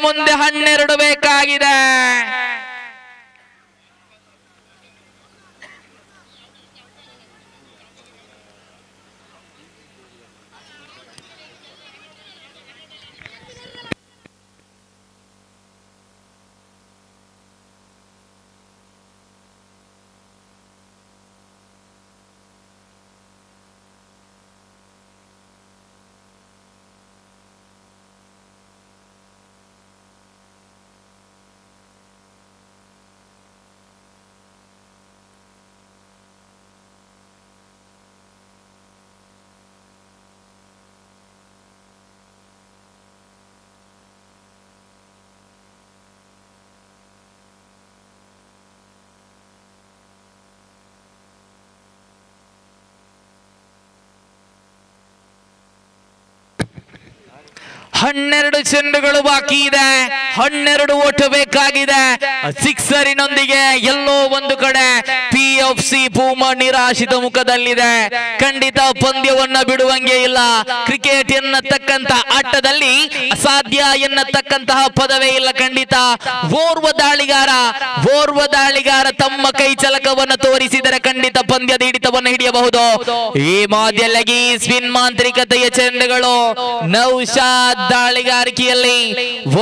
ಮುಂದೆ 12 ಬೇಕಾಗಿದೆ. ಹನ್ನೆರಡು ಚೆಂಡುಗಳು ಬಾಕಿ ಇದೆ. 12 ಓಟ ಬೇಕಾಗಿದೆ. ಸಿಕ್ಸರಿನೊಂದಿಗೆ ಎಲ್ಲೋ ಒಂದು ಕಡೆ PFC ಪೂಮಾ ನಿರಾಶಿತ ಮುಖದಲ್ಲಿದೆ. ಖಂಡಿತ ಪಂದ್ಯವನ್ನ ಬಿಡುವಂಗೆ ಇಲ್ಲ. ಕ್ರಿಕೆಟ್ ಎನ್ನತಕ್ಕಂತ ಆಟದಲ್ಲಿ ಅಸಾಧ್ಯ ಎನ್ನತಕ್ಕಂತಹ ಪದವೇ ಇಲ್ಲ. ಖಂಡಿತ ಓರ್ವ ದಾಳಿಗಾರ ತಮ್ಮ ಕೈ ಚಲಕವನ್ನು ತೋರಿಸಿದರೆ ಖಂಡಿತ ಪಂದ್ಯದ ಹಿಡಿತವನ್ನು ಹಿಡಿಯಬಹುದು. ಈ ಮಾಧ್ಯಲಗಿ ಸ್ಪಿನ್ ಮಾಂತ್ರಿಕತೆಯ ಚೆಂಡುಗಳು. ನೌಶಾದ್ ದಾಳಿಗಾರಿಕೆಯಲ್ಲಿ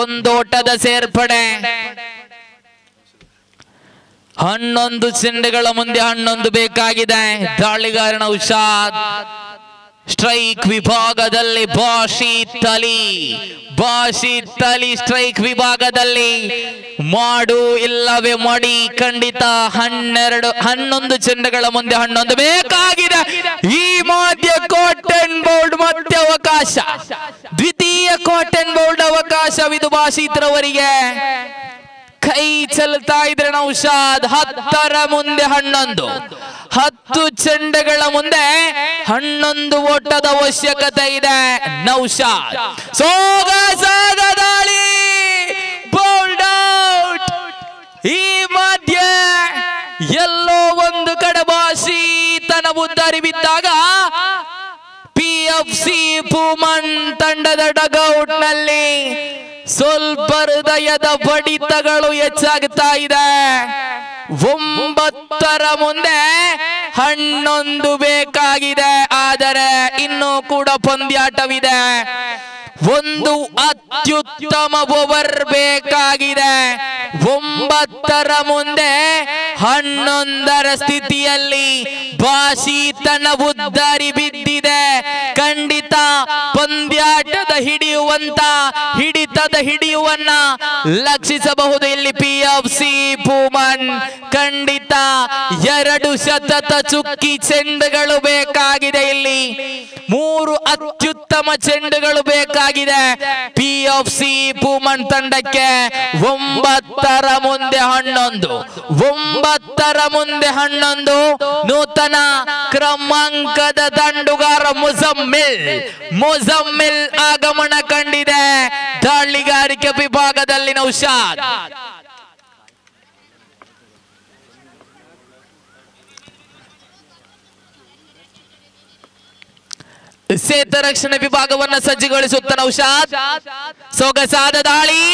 ಒಂದೋಟದ ಸೇರ್ಪಡೆ. 11 ಚೆಂಡುಗಳ ಮುಂದೆ 11 ಬೇಕಾಗಿದೆ. ದಾಳಿಗಾರ ನೌಶಾದ್. ಸ್ಟ್ರೈಕ್ ವಿಭಾಗದಲ್ಲಿ ಬಾಶಿತ್ ಅಲಿ ಸ್ಟ್ರೈಕ್ ವಿಭಾಗದಲ್ಲಿ ಮಾಡು ಇಲ್ಲವೇ ಮಾಡಿ. ಖಂಡಿತ 11 ಚೆಂಡುಗಳ ಮುಂದೆ 11 ಬೇಕಾಗಿದೆ. ಈ ಮಧ್ಯ ಕಾಟನ್ ಬೋಲ್ಡ್ ಮತ್ತೆ ಅವಕಾಶ. ದ್ವಿತೀಯ ಕಾಟನ್ ಬೋಲ್ಡ್ ಅವಕಾಶವಿದು ಬಾಶಿತ್ ರವರಿಗೆ. ಕೈ ಚಲ್ತಾ ಇದ್ರೆ ನೌಶಾದ್. 10 ಮುಂದೆ 11. 10 ಚೆಂಡುಗಳ ಮುಂದೆ 11 ಓಟದ ಅವಶ್ಯಕತೆ ಇದೆ. ನೌಶಾದ್ ಸೋಗಸಾದ ದಾಳಿ, ಬೋಲ್ಡ್ ಔಟ್. ಈ ಮಧ್ಯೆ ಎಲ್ಲೋ ಒಂದು ಕಡೆ ಬಾಶಿತನ ಉದ್ದಾರಿ ಬಿದ್ದಾಗ PFC ಪೂಮನ್ ತಂಡದ ಡಗೌಟ್ ನಲ್ಲಿ ಸ್ವಲ್ಪ ಹೃದಯದ ಬಡಿತಗಳು ಹೆಚ್ಚಾಗ್ತಾ ಇದೆ. 9 ಮುಂದೆ 11 ಬೇಕಾಗಿದೆ. ಆದರೆ ಇನ್ನೂ ಕೂಡ ಪಂದ್ಯಾಟವಿದೆ. ಒಂದು ಅತ್ಯುತ್ತಮ ಓವರ್ ಬೇಕಾಗಿದೆ. 9 ಮುಂದೆ 11 ಸ್ಥಿತಿಯಲ್ಲಿ ಬಾಶಿತನ ಉದ್ದಾರಿ ಬಿದ್ದಿದೆ. ಖಂಡಿತ ಪಂದ್ಯಾಟದ ಹಿಡಿತದ ಹಿಡಿಯುವನ್ನ ಲಕ್ಷಿಸಬಹುದು ಇಲ್ಲಿ PFC ಪೂಮನ್. ಖಂಡಿತ 2 ಶತಕ ಚುಕ್ಕಿ ಚೆಂಡುಗಳು ಬೇಕಾಗಿದೆ. ಇಲ್ಲಿ 3 ಅತ್ಯುತ್ತಮ ಚೆಂಡುಗಳು ಬೇಕಾಗಿದೆ PFC ಪೂಮನ್ ತಂಡಕ್ಕೆ. 9 ಮುಂದೆ 11. 9 ಮುಂದೆ 11. ನೂತನ ಕ್ರಮಾಂಕದ ದಂಡುಗಾರ ಮುಜಮ್ಮಿಲ್ ಆಗಮನ ಕಂಡಿದೆ. ದಾಳಿಗಾರಿಕೆ ವಿಭಾಗದಲ್ಲಿ ನೌಶಾದ್. ಸೇತ ರಕ್ಷಣೆ ವಿಭಾಗವನ್ನು ಸಜ್ಜುಗೊಳಿಸುತ್ತ ನೌಶಾದ್. ಸೊಗಸಾದ ದಾಳಿ.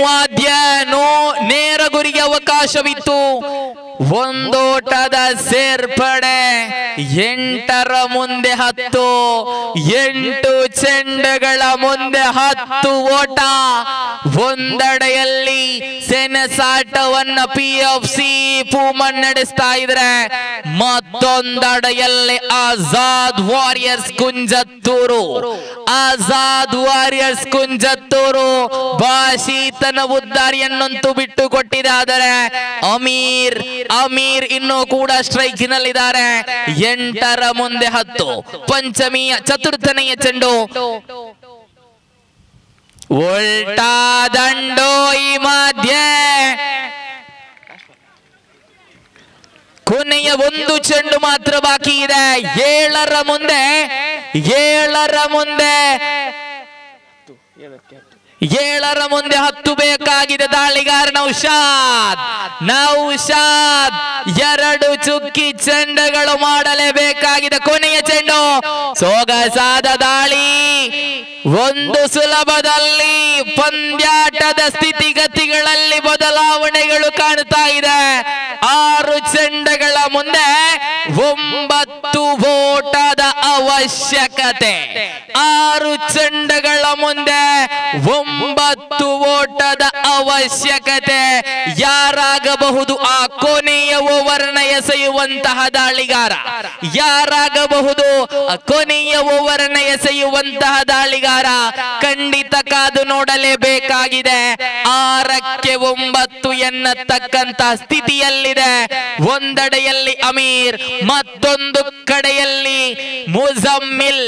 ಮಾಧ್ಯ ನೇರ ಗುರಿಗೆ ಅವಕಾಶವಿತ್ತು. ಒಂದೋಟದ ಸೇರ್ಪಡೆ. 8 ಮುಂದೆ 10. 8 ಚೆಂಡುಗಳ ಮುಂದೆ 10 ಓಟ. ಒಂದೆಡೆಯಲ್ಲಿ ಸೆಣಸಾಟವನ್ನ PFC ಪೂಮನ್ ನಡೆಸ್ತಾ ಇದ್ರೆ, ಮತ್ತೊಂದೆಡೆಯಲ್ಲಿ ಆಜಾದ್ ವಾರಿಯರ್ಸ್ ಕುಂಜತ್ತೂರು ಬಾಶಿತನ ಉದ್ದಾರಿಯನ್ನಂತೂ ಬಿಟ್ಟು ಕೊಟ್ಟಿದೆ. ಆದರೆ ಅಮೀರ್ ಇನ್ನೂ ಕೂಡ ಸ್ಟ್ರೈಕ್ ನಲ್ಲಿದ್ದಾರೆ. 8 ಮುಂದೆ 10. ಪಂಚಮಿಯ ಚತುರ್ಥನೆಯ ಚೆಂಡು. ಉಲ್ಟಾ ದಂಡು. ಈ ಮಧ್ಯೆ ಕೊನೆಯ 1 ಚೆಂಡು ಮಾತ್ರ ಬಾಕಿ ಇದೆ. 7 ಮುಂದೆ 10 ಬೇಕಾಗಿದೆ. ದಾಳಿಗಾರ ನೌಶಾದ್ ಎರಡು ಚುಕ್ಕಿ ಚೆಂಡುಗಳು ಮಾಡಲೇಬೇಕಾಗಿದೆ. ಕೊನೆಯ ಚೆಂಡು, ಸೊಗಸಾದ ದಾಳಿ. ಒಂದು ಸುಲಭದಲ್ಲಿ ಪಂದ್ಯಾಟದ ಸ್ಥಿತಿಗತಿಗಳಲ್ಲಿ ಬದಲಾವಣೆಗಳು ಕಾಣ್ತಾ ಇದೆ. 6 ಚೆಂಡುಗಳ ಮುಂದೆ 9 ಓಟದ ಅವಶ್ಯಕತೆ. 6 ಚೆಂಡುಗಳ ಮುಂದೆ 9 ಓಟದ ಅವಶ್ಯಕತೆ. ಯಾರಾಗಬಹುದು ಆ ಕೊನೆಯ ಓವರ್ನ ಎಸೆಯುವಂತಹ ದಾಳಿಗಾರ? ಯಾರಾಗಬಹುದು ಕೊನೆಯ ಓವರ್ನ ಎಸೆಯುವಂತಹ ದಾಳಿಗಾರ? ಖಂಡಿತ ಕಾದು ನೋಡಲೇಬೇಕಾಗಿದೆ. 6ಕ್ಕೆ 9 ಎನ್ನತಕ್ಕಂತ ಸ್ಥಿತಿಯಲ್ಲಿದೆ. ಒಂದೆಡೆಯಲ್ಲಿ ಅಮೀರ್, ಮತ್ತೊಂದು ಕಡೆಯಲ್ಲಿ ಮುಜಮ್ಮಿಲ್.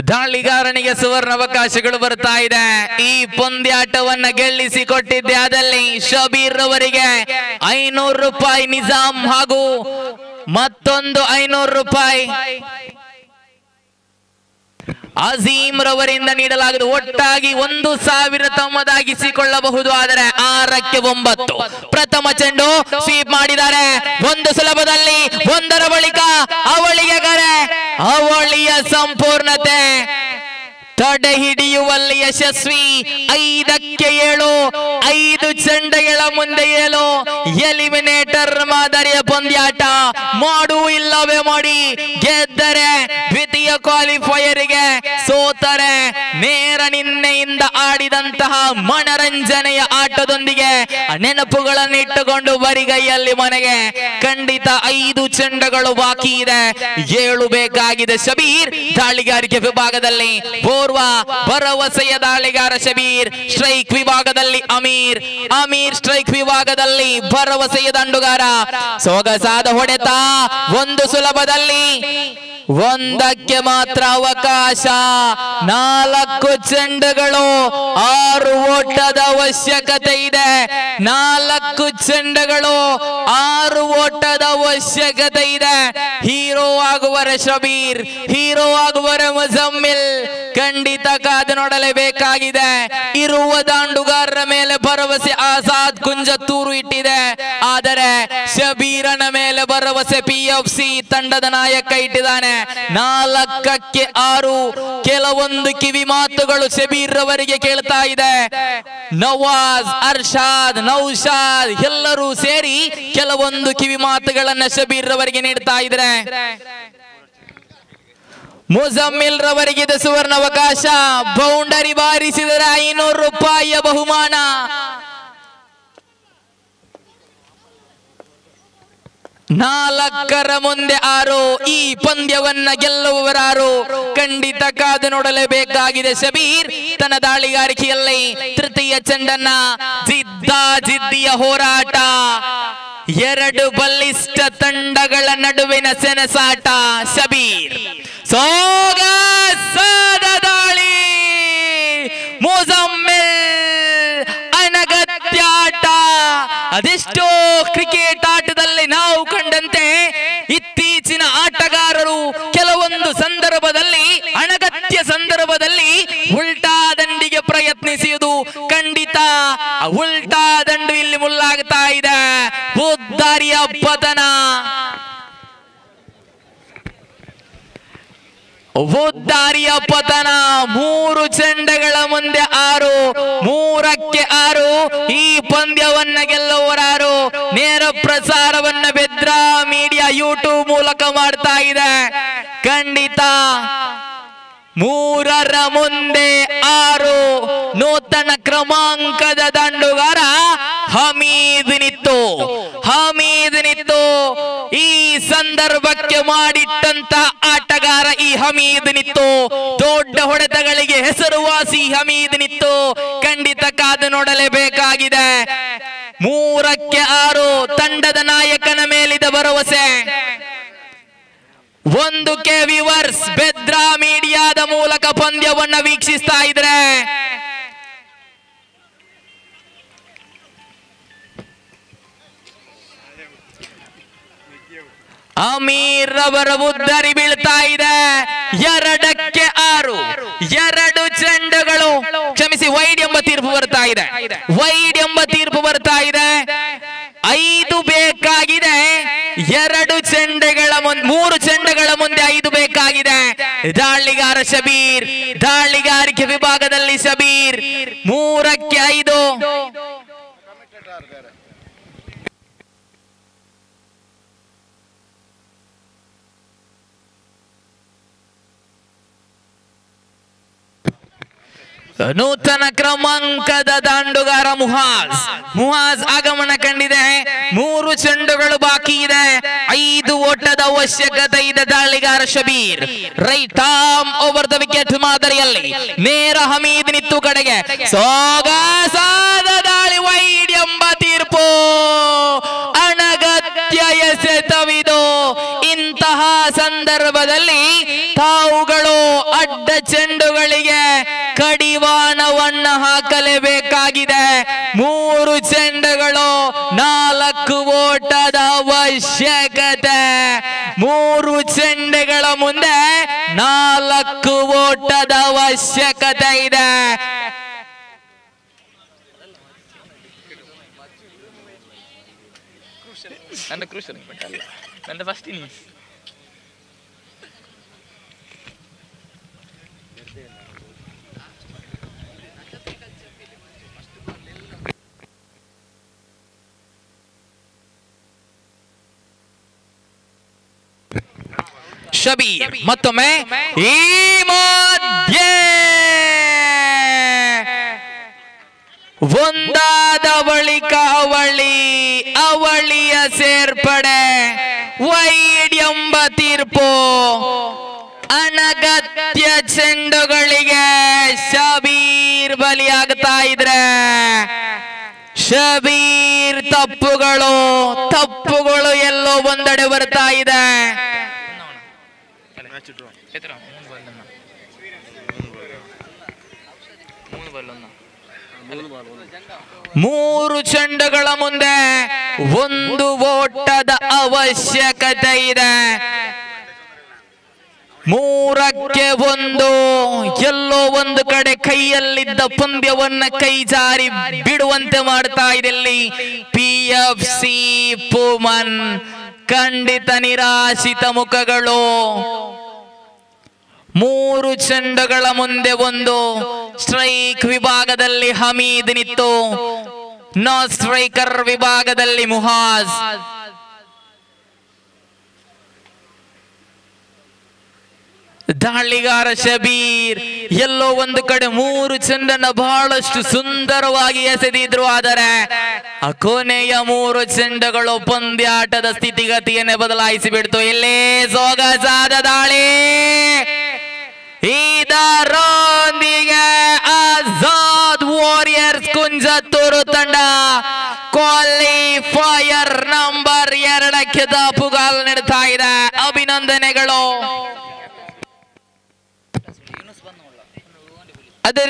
ದಾಳಿಗಾರನಿಗೆ ಸುವರ್ಣಾವಕಾಶಗಳು ಬರ್ತಾ ಇದೆ. ಈ ಪಂದ್ಯಾಟವನ್ನ ಗೆಲ್ಲಿಸಿಕೊಟ್ಟಿದ್ದೆ ಆದಲ್ಲಿ ಶಬೀರ್ ಅವರಿಗೆ 500 ರೂಪಾಯಿ ನಿಜಾಮ್ ಹಾಗೂ ಮತ್ತೊಂದು 500 ರೂಪಾಯಿ ಅಜೀಮ್ ರವರಿಂದ ನೀಡಲಾಗಿದೆ. ಒಟ್ಟಾಗಿ 1000 ತಮ್ಮದಾಗಿಸಿಕೊಳ್ಳಬಹುದು. ಆದರೆ 6ಕ್ಕೆ 9. ಪ್ರಥಮ ಚೆಂಡು ಸ್ವೀಪ್ ಮಾಡಿದ್ದಾರೆ. ಒಂದು ಸುಲಭದಲ್ಲಿ ಒಂದರ ಬಳಿಕ ಅವಳಿಗೆ ಕರೆ, ಅವಳಿಯ ಸಂಪೂರ್ಣತೆ ತಡೆ ಹಿಡಿಯುವಲ್ಲಿ ಯಶಸ್ವಿ. 5ಕ್ಕೆ 7. 5 ಚೆಂಡುಗಳ ಮುಂದೆ 7. ಎಲಿಮಿನೇಟರ್ ಮಾದರಿಯ ಪಂದ್ಯಾಟ. ಮಾಡು ಇಲ್ಲವೇ ಮಾಡಿ, ಗೆದ್ದರೆ ದ್ವಿತೀಯ ಕ್ವಾಲಿಫೈಯರ್ಗೆ, ಸೋತರೆ ನೇರ ನಿನ್ನೆಯಿಂದ ಆಡಿದಂತಹ ಮನರಂಜನೆಯ ಆಟದೊಂದಿಗೆ ನೆನಪುಗಳನ್ನು ಇಟ್ಟುಕೊಂಡು ಬರಿಗೈಯಲ್ಲಿ ಮನೆಗೆ. ಖಂಡಿತ 5 ಚೆಂಡುಗಳು ಬಾಕಿ ಇದೆ, 7 ಬೇಕಾಗಿದೆ. ಶಬೀರ್ ದಾಳಿಗಾರಿಕೆ ವಿಭಾಗದಲ್ಲಿ ಪೂರ್ವ ಭರವಸೆಯ ದಾಳಿಗಾರ ಶಬೀರ್. ಸ್ಟ್ರೈಕ್ ವಿಭಾಗದಲ್ಲಿ ಅಮೀರ್. ಅಮೀರ್ ಸ್ಟ್ರೈಕ್ ವಿಭಾಗದಲ್ಲಿ ಭರವಸೆಯ ದಂಡುಗಾರ. ಸೊಗಸಾದ ಹೊಡೆತ. ಒಂದು ಸುಲಭದಲ್ಲಿ 1ಕ್ಕೆ ಮಾತ್ರ ಅವಕಾಶ. 4 ಚೆಂಡುಗಳು, 6 ಓಟದ ಅವಶ್ಯಕತೆ ಇದೆ. 4 ಚೆಂಡುಗಳು, 6 ಓಟದ ಅವಶ್ಯಕತೆ ಇದೆ. ಹೀರೋ ಆಗುವರ ಶಬೀರ್, ಹೀರೋ ಆಗುವರ ಮುಜಮ್ಮಿಲ್. ಖಂಡಿತ ಕಾದು ನೋಡಲೇಬೇಕಾಗಿದೆ. ಇರುವ ದಾಂಡುಗಾರರ ಮೇಲೆ ಭರವಸೆ ಆಜಾದ್ ಕುಂಜತ್ತೂರು ಇಟ್ಟಿದೆ. ಆದರೆ ಶಬೀರನ ಮೇಲೆ ಭರವಸೆ PFC ತಂಡದ ನಾಯಕ ಇಟ್ಟಿದ್ದಾನೆ. 4ಕ್ಕೆ 6. ಕೆಲವೊಂದು ಕಿವಿ ಮಾತುಗಳು ಶಬೀರ್ ಅವರಿಗೆ ಕೇಳ್ತಾ ಇದೆ. ನವಾಜ್, ಅರ್ಷಾದ್, ನೌಶಾದ್ ಎಲ್ಲರೂ ಸೇರಿ ಕೆಲವೊಂದು ಕಿವಿ ಮಾತುಗಳನ್ನ ಶಬೀರ್ ಅವರಿಗೆ ನೀಡ್ತಾ ಇದ್ದಾರೆ. ಮುಜಮ್ಮಿಲ್ ರವರಿಗೆ ಸುವರ್ಣಾವಕಾಶ. ಬೌಂಡರಿ ಬಾರಿಸಿದರೆ 500 ರೂಪಾಯಿಯ ಬಹುಮಾನ. ನಾಲ್ಕರ ಮುಂದೆ 6. ಈ ಪಂದ್ಯವನ್ನ ಗೆಲ್ಲುವವರಾರು? ಖಂಡಿತ ಕಾದು ನೋಡಲೇಬೇಕಾಗಿದೆ. ಶಬೀರ್ ತನ್ನ ದಾಳಿಗಾರಿಕೆಯಲ್ಲಿ ತೃತೀಯ ಚೆಂಡನ್ನ ಜಿದ್ದಿಯ ಹೋರಾಟ. 2 ಬಲಿಷ್ಠ ತಂಡಗಳ ನಡುವಿನ ಸೆಣಸಾಟ. ಶಬೀರ್ ಸೊಗಸಾದ ದಾಳಿ. ಮುಜಮ್ಮಿಲ್ ಅನಗತ್ಯ ಆಟ. ಅದೆಷ್ಟೋ ಕ್ರಿಕೆಟ್ ಆಟದಲ್ಲಿ ನಾವು ಕಂಡಂತೆ ಇತ್ತೀಚಿನ ಆಟಗಾರರು ಕೆಲವೊಂದು ಸಂದರ್ಭದಲ್ಲಿ, ಅನಗತ್ಯ ಸಂದರ್ಭದಲ್ಲಿ ಉಲ್ಟಾ ದಂಡಿಗೆ ಪ್ರಯತ್ನಿಸುವುದು. ಖಂಡಿತ ಉಲ್ಟಾ ದಂಡು ಇಲ್ಲಿ ಮುಲ್ಲಾಗ್ತಾ ಇದೆ. ಉದ್ದಾರಿಯ ಪತನ. ಉದ್ದಾರಿಯ ಪತನ. 3 ಚೆಂಡುಗಳ ಮುಂದೆ 6. 3ಕ್ಕೆ 6. ಈ ಪಂದ್ಯವನ್ನ ಗೆಲ್ಲುವರಾರು? ನೇರ ಪ್ರಸಾರವನ್ನ ಬೆದ್ರಾ ಮೀಡಿಯಾ ಯೂಟ್ಯೂಬ್ ಮೂಲಕ ಮಾಡ್ತಾ ಇದೆ. ಖಂಡಿತ 3ರ ಮುಂದೆ 6. ನೂತನ ಕ್ರಮಾಂಕದ ದಂಡುಗಾರ ಹಮೀದ್ ನಿತ್ತು. ಈ ಸಂದರ್ಭಕ್ಕೆ ಮಾಡಿಟ್ಟಂತ ಆಟಗಾರ ಈ ಹಮೀದ್ ನಿತ್ತು. ದೊಡ್ಡ ಹೊಡೆತಗಳಿಗೆ ಹೆಸರುವಾಸಿ ಹಮೀದ್ ನಿತ್ತು. ಖಂಡಿತ ಕಾದು ನೋಡಲೇಬೇಕಾಗಿದೆ. 3-6 ತಂಡದ ನಾಯಕನ ಮೇಲಿದ ಭರವಸೆ. 1K ವಿವರ್ಸ್ ಬೆದ್ರಾ ಮೀಡಿಯಾದ ಮೂಲಕ ಪಂದ್ಯವನ್ನ ವೀಕ್ಷಿಸ್ತಾ ಇದ್ರೆ ಅಮೀರ್ ಅವರ ಉದ್ದರಿ ಬೀಳ್ತಾ ಇದೆ. 2-6 2 ಚೆಂಡುಗಳು, ಕ್ಷಮಿಸಿ, ವೈಡ್ ಎಂಬ ತೀರ್ಪು ಬರ್ತಾ ಇದೆ. ವೈಡ್ ಎಂಬ ತೀರ್ಪು ಬರ್ತಾ ಇದೆ. 5 ಬೇಕಾಗಿದೆ. 2 ಚೆಂಡುಗಳ 3 ಚೆಂಡುಗಳ ಮುಂದೆ 5 ಬೇಕಾಗಿದೆ. ದಾಳಿಗಾರ ಶಬೀರ್, ದಾಳಿಗಾರಿಕೆ ವಿಭಾಗದಲ್ಲಿ ಶಬೀರ್ 3-5. ನೂತನ ಕ್ರಮಾಂಕದ ದಾಂಡುಗಾರ ಮುಹಾಜ್ ಆಗಮನ ಕಂಡಿದೆ. 3 ಚೆಂಡುಗಳು ಬಾಕಿ ಇದೆ. 5 ಓಟದ ಅವಶ್ಯಕತೆ ಇದೆ. ದಾಳಿಗಾರ Shabir right arm over the wicket ಮಾದರಿಯಲ್ಲಿ ನೇರ ಹಮೀದ್ ನಿತ್ತು ಕಡೆಗೆ ಸೊಗಸಾದ ದಾಳಿ. ವೈಡ್ ಎಂಬ ತೀರ್ಪು. ಅನಗತ್ಯ ಎಸೆತವಿದು. ಇಂತಹ ಸಂದರ್ಭದಲ್ಲಿ ತಾವುಗಳು ಅಡ್ಡ ಚೆಂಡುಗಳಿಗೆ ಕಡಿವಾಣವನ್ನ ಹಾಕಲೇಬೇಕಾಗಿದೆ. 3 ಚೆಂಡುಗಳು 4 ಓಟದ ಅವಶ್ಯಕತೆ. 3 ಚೆಂಡುಗಳ ಮುಂದೆ 4 ಓಟದ ಅವಶ್ಯಕತೆ ಇದೆ. ನನ್ನ ಫಸ್ಟ್ ಇನ್ನಿಂಗ್ಸ್ ಶಬೀರ್ ಮತ್ತೊಮ್ಮೆ ಈ ಮಧ್ಯೆ ಒಂದಾದ ಬಳಿಕ ಅವಳಿಯ ಸೇರ್ಪಡೆ. ವೈಡ್ ಎಂಬ ತೀರ್ಪು. ಅನಗತ್ಯ ಚೆಂಡುಗಳಿಗೆ ಶಬೀರ್ ಬಲಿಯಾಗ್ತಾ ಇದ್ರೆ ಶಬೀರ್ ತಪ್ಪುಗಳು ಎಲ್ಲೋ ಒಂದೆಡೆ ಬರ್ತಾ ಇದೆ. 3 ಚೆಂಡುಗಳ ಮುಂದೆ 1 ಓಟದ ಅವಶ್ಯಕತೆ ಇದೆ. 3-1. ಎಲ್ಲೋ ಒಂದು ಕಡೆ ಕೈಯಲ್ಲಿದ್ದ ಪಂದ್ಯವನ್ನ ಕೈ ಜಾರಿ ಬಿಡುವಂತೆ ಮಾಡ್ತಾ ಇದೆ PFC ಪೂಮನ್. ಖಂಡಿತ ನಿರಾಶಿತ ಮುಖಗಳು. 3 ಚೆಂಡುಗಳ ಮುಂದೆ 1. ಸ್ಟ್ರೈಕ್ ವಿಭಾಗದಲ್ಲಿ ಹಮೀದ್ ನಿತ್ತು. ನಾನ್ ಸ್ಟ್ರೈಕರ್ ವಿಭಾಗದಲ್ಲಿ ಮುಹಾಜ್. ದಾಳಿಗಾರ ಶಬೀರ್ ಎಲ್ಲೋ ಒಂದು ಕಡೆ 3 ಚೆಂಡನ್ನ ಬಹಳಷ್ಟು ಸುಂದರವಾಗಿ ಎಸೆದಿದ್ರು. ಆದರೆ ಆ ಕೊನೆಯ 3 ಚೆಂಡುಗಳು ಪಂದ್ಯಾಟದ ಸ್ಥಿತಿಗತಿಯನ್ನೇ ಬದಲಾಯಿಸಿ ಬಿಡ್ತು. ಇಲ್ಲೇ ಸೊಗಸಾದ ದಾಳಿ. ಇದರೊಂದಿಗೆ ಆಜಾದ್ ವಾರಿಯರ್ಸ್ ಕುಂಜತ್ತೂರು ತಂಡ ಕ್ವಾಲಿಫೈಯರ್ ನಂಬರ್ 2ಕ್ಕೆ ದಾಪುಗಾಲು ನೀಡ್ತಾ ಇದೆ. ಅಭಿನಂದನೆಗಳು. ಅದೇ